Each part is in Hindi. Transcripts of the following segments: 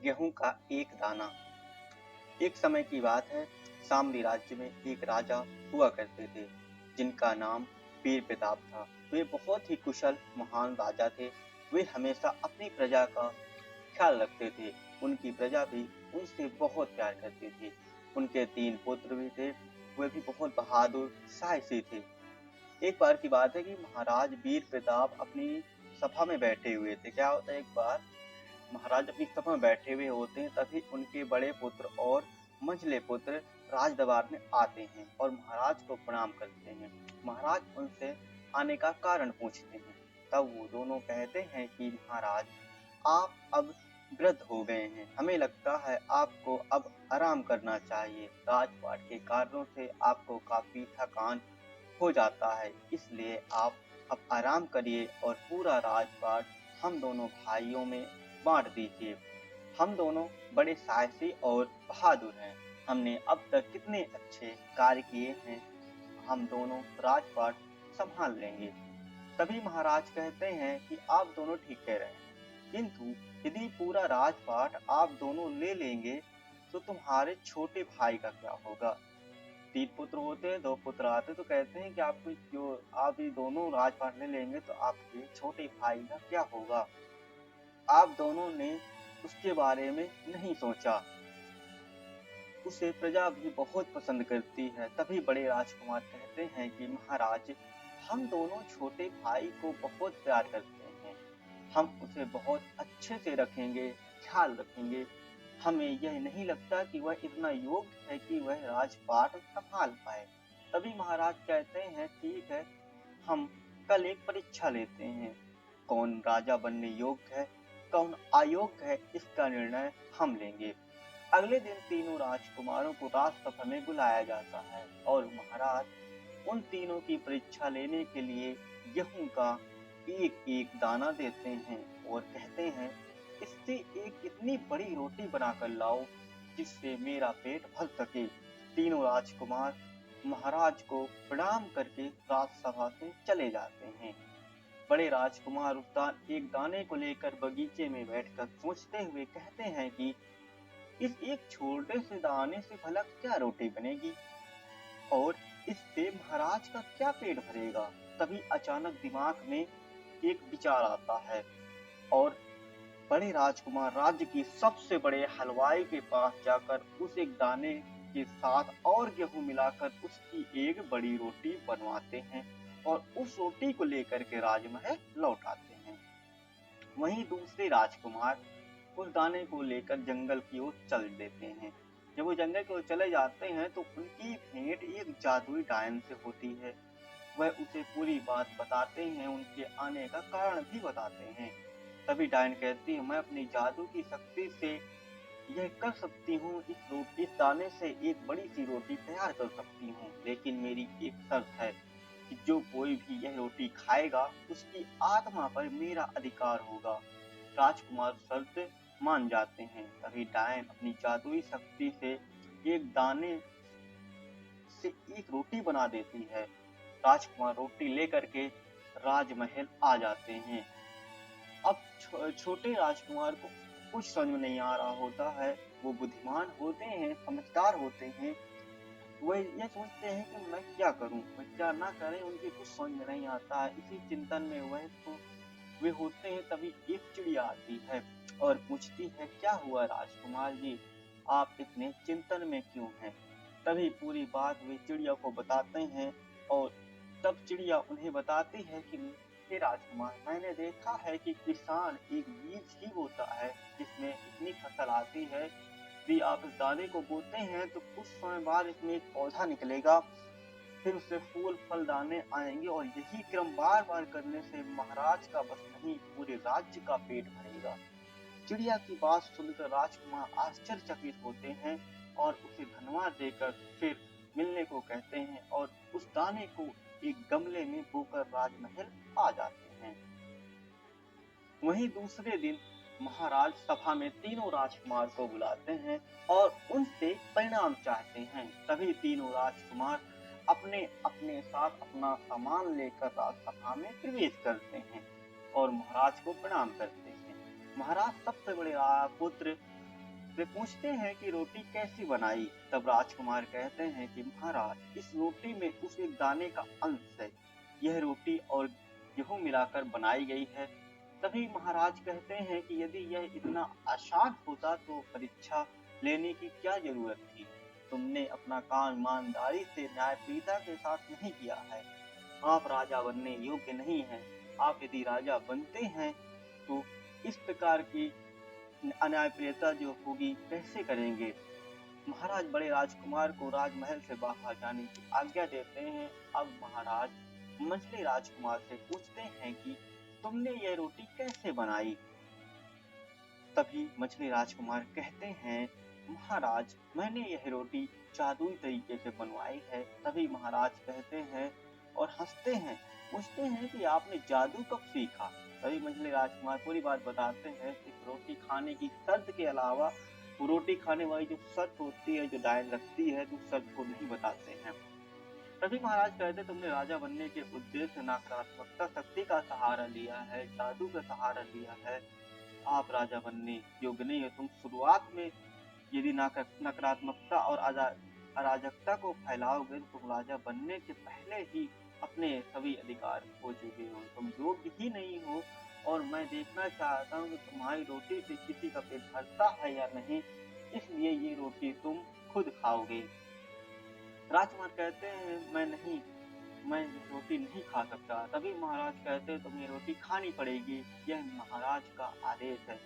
गेहूं का एक दाना। एक समय की बात है, शामली राज्य में एक राजा हुआ करते थे जिनका नाम वीर प्रताप था। वे बहुत ही कुशल महान राजा थे। वे हमेशा अपनी प्रजा का ख्याल रखते थे। उनकी प्रजा भी उनसे बहुत प्यार करती थी। उनके 3 पुत्र भी थे। वे भी बहुत बहादुर साहसी थे। एक बार की बात है कि महाराज वीर प्रताप अपनी सभा में बैठे हुए थे। क्या होता है, एक बार महाराज अपनी सभा में बैठे हुए होते हैं, तभी उनके बड़े पुत्र और मंझले पुत्र राजदरबार में आते हैं और महाराज को प्रणाम करते हैं। महाराज उनसे आने का कारण पूछते हैं। तब वो दोनों कहते हैं कि महाराज, आप अब वृद्ध हो गए हैं, हमें लगता है आपको अब आराम करना चाहिए। राजपाट के कारणों से आपको काफी थकान हो जाता है, इसलिए आप अब आराम करिए और पूरा राजपाट हम दोनों भाइयों में बांट दीजिए। हम दोनों बड़े साहसी और बहादुर हैं। हमने अब तक कितने अच्छे कार्य किए हैं, हम दोनों राजपाट संभाल लेंगे। तभी महाराज कहते हैं कि आप दोनों ठीक कह रहे हैं, किंतु यदि पूरा राजपाट आप दोनों ले लेंगे तो तुम्हारे छोटे भाई का क्या होगा। 3 पुत्र होते हैं, 2 पुत्र आते तो कहते हैं कि आप ये दोनों राजपाट ले लेंगे तो आपके छोटे भाई का क्या होगा। आप दोनों ने उसके बारे में नहीं सोचा। उसे प्रजा भी बहुत पसंद करती है। तभी बड़े राजकुमार कहते हैं कि महाराज, हम दोनों छोटे भाई को बहुत प्यार करते हैं। हम उसे बहुत अच्छे से रखेंगे, ख्याल रखेंगे। हमें यह नहीं लगता कि वह इतना योग्य है कि वह राजपाट संभाल पाए। तभी महाराज कहते हैं, ठीक है, हम कल एक परीक्षा लेते हैं। कौन राजा बनने योग्य है, कौन अयोग्य है, इसका निर्णय हम लेंगे। अगले दिन तीनों राजकुमारों को राजसभा में बुलाया जाता है और महाराज उन तीनों की परीक्षा लेने के लिए गेहूं का एक एक दाना देते हैं और कहते हैं, इससे एक इतनी बड़ी रोटी बनाकर लाओ जिससे मेरा पेट भर सके। तीनों राजकुमार महाराज को प्रणाम करके राजसभा से चले जाते हैं। बड़े राजकुमार एक दाने को लेकर बगीचे में बैठकर सोचते हुए कहते हैं कि इस एक छोटे से दाने से भला क्या रोटी बनेगी और इससे महाराज का क्या पेट भरेगा। तभी अचानक दिमाग में एक विचार आता है और बड़े राजकुमार राज्य की सबसे बड़े हलवाई के पास जाकर उस एक दाने के साथ और गेहूं मिलाकर उसकी एक बड़ी रोटी बनवाते हैं और उस रोटी को लेकर के राजमहल लौट आते हैं। वहीं दूसरे राजकुमार उस दाने को लेकर जंगल की ओर चल देते हैं। जब वो जंगल की ओर चले जाते हैं तो उनकी भेंट एक जादुई डायन से होती है। वह उसे पूरी बात बताते हैं, उनके आने का कारण भी बताते हैं। तभी डायन कहती है, मैं अपनी जादू की शक्ति से यह कर सकती हूँ, इस दाने से एक बड़ी सी रोटी तैयार कर सकती हूँ, लेकिन मेरी एक शर्त है कि जो कोई भी यह रोटी खाएगा उसकी आत्मा पर मेरा अधिकार होगा। राजकुमार शर्त मान जाते हैं। तभी डायन अपनी जादुई शक्ति से एक दाने से एक रोटी बना देती है। राजकुमार रोटी लेकर के राजमहल आ जाते हैं। अब छोटे राजकुमार को कुछ समझ में नहीं आ रहा होता है। वो बुद्धिमान होते हैं, समझदार होते हैं। वह ये सोचते हैं कि मैं क्या करूं, मैं क्या ना करें, उनके कुछ समझ में नहीं आता है। इसी चिंतन में वे होते हैं। तभी एक चिड़िया आती है और पूछती है, क्या हुआ राजकुमार जी, आप इतने चिंतन में क्यों हैं। तभी पूरी बात वे चिड़िया को बताते हैं और तब चिड़िया उन्हें बताती है कि हे राजकुमार, मैंने देखा है कि किसान एक बीज ही बोता है जिसमें इतनी फसल आती है। यदि आप इस दाने को बोते हैं तो कुछ समय बाद इसमें एक पौधा निकलेगा, फिर उससे फूल फल दाने आएंगे और यही क्रम बार बार करने से महाराज का बस नहीं, पूरे राज्य का पेट भरेगा। चिड़िया की बात सुनकर राजकुमार आश्चर्यचकित होते हैं और उसे धन्यवाद देकर फिर मिलने को कहते हैं और उस दाने को एक गमले में बोकर राजमहल आ जाते हैं। वहीं दूसरे दिन महाराज सभा में तीनों राजकुमार को बुलाते हैं और उनसे परिणाम चाहते हैं। तभी तीनों राजकुमार अपने अपने साथ अपना सामान लेकर राजसभा में प्रवेश करते हैं और महाराज को प्रणाम करते हैं। महाराज सबसे बड़े पुत्र वे पूछते हैं कि रोटी कैसी बनाई। तब राजकुमार कहते हैं कि महाराज, इस रोटी में उस एक दाने का अंश है। यह रोटी और गेहूं मिलाकर बनाई गई है। तभी महाराज कहते हैं कि यदि यह इतना आसान होता तो परीक्षा लेने की क्या जरूरत थी। तुमने अपना काम ईमानदारी से न्यायप्रियता के साथ नहीं किया है। आप राजा बनने योग्य नहीं हैं। आप यदि राजा बनते हैं तो इस प्रकार की अन्यायप्रियता जो होगी कैसे करेंगे। महाराज बड़े राजकुमार को राजमहल से बाहर जाने की आज्ञा देते हैं। अब महाराज मछली राजकुमार से पूछते हैं कि तुमने यह रोटी कैसे बनाई। तभी मछली राजकुमार कहते हैं, महाराज, मैंने यह रोटी जादुई तरीके से बनवाई है। तभी महाराज कहते हैं और हंसते हैं, पूछते हैं कि आपने जादू कब सीखा। तभी मछली राजकुमार पूरी बात बताते हैं कि रोटी खाने की शर्त के अलावा वो रोटी खाने वाली जो शर्त होती है, जो डायन रखती है, तो शर्त को नहीं बताते हैं। तभी महाराज कहते, तुमने राजा बनने के उद्देश्य से नकारात्मकता शक्ति का सहारा लिया है, जादू का सहारा लिया है। आप राजा बनने योग्य नहीं है। तुम शुरुआत में यदि नकारात्मकता और अराजकता को फैलाओगे तो तुम राजा बनने के पहले ही अपने सभी अधिकार खो चुके हो। तुम योग्य ही नहीं हो और मैं देखना चाहता हूँ कि तुम्हारी रोटी से किसी का पेट भरता है या नहीं, इसलिए ये रोटी तुम खुद खाओगे। राजकुमार कहते हैं, मैं रोटी नहीं खा सकता। तभी महाराज कहते हैं, तुम्हें रोटी खानी पड़ेगी, यह महाराज का आदेश है।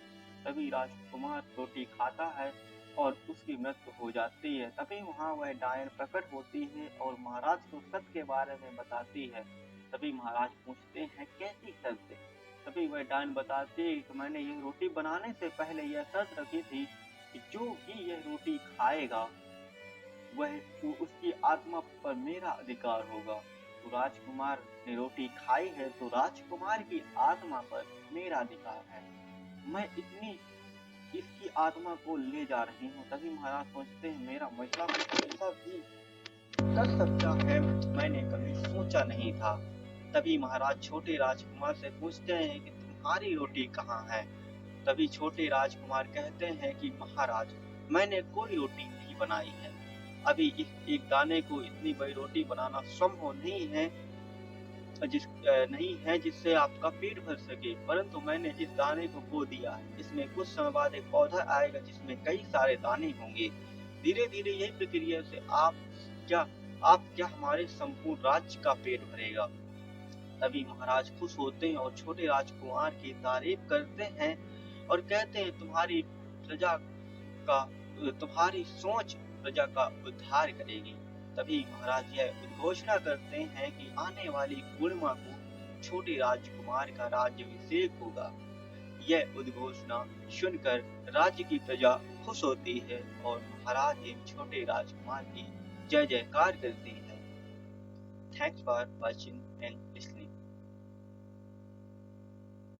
तभी राजकुमार रोटी खाता है और उसकी मृत्यु हो जाती है। तभी वहाँ वह डायन प्रकट होती है और महाराज को सत्य के बारे में बताती है। तभी महाराज पूछते हैं, कैसी शर्त? तभी वह डायन बताती है कि मैंने यह रोटी बनाने से पहले यह शर्त रखी थी कि जो भी यह रोटी खाएगा वह उसकी आत्मा पर मेरा अधिकार होगा। तो राजकुमार ने रोटी खाई है तो राजकुमार की आत्मा पर मेरा अधिकार है। मैं इसकी आत्मा को ले जा रही हूँ। तभी महाराज सोचते हैं, मेरा मसला ऐसा भी कर सकता है, मैंने कभी सोचा नहीं था। तभी महाराज छोटे राजकुमार से पूछते हैं कि तुम्हारी रोटी कहाँ है। तभी छोटे राजकुमार कहते हैं कि महाराज, मैंने कोई रोटी नहीं बनाई है। अभी इस एक दाने को इतनी बड़ी रोटी बनाना संभव नहीं है जिससे आपका पेट भर सके, परंतु मैंने इस दाने को बो दिया है। इसमें कुछ समय बाद एक पौधा आएगा जिसमें कई सारे दाने होंगे। धीरे धीरे यही प्रक्रिया से आप क्या हमारे संपूर्ण राज्य का पेट भरेगा। तभी महाराज खुश होते हैं और छोटे राजकुमार की तारीफ करते हैं और कहते हैं, तुम्हारी सोच प्रजा का उद्धार करेगी। तभी महाराज यह उद्घोषणा करते हैं कि आने वाली पूर्णिमा को छोटे राजकुमार का राज्याभिषेक होगा। यह उद्घोषणा सुनकर राज्य की प्रजा खुश होती है और महाराज एवं छोटे राजकुमार की जय जयकार करती है। Thanks for watching and listening.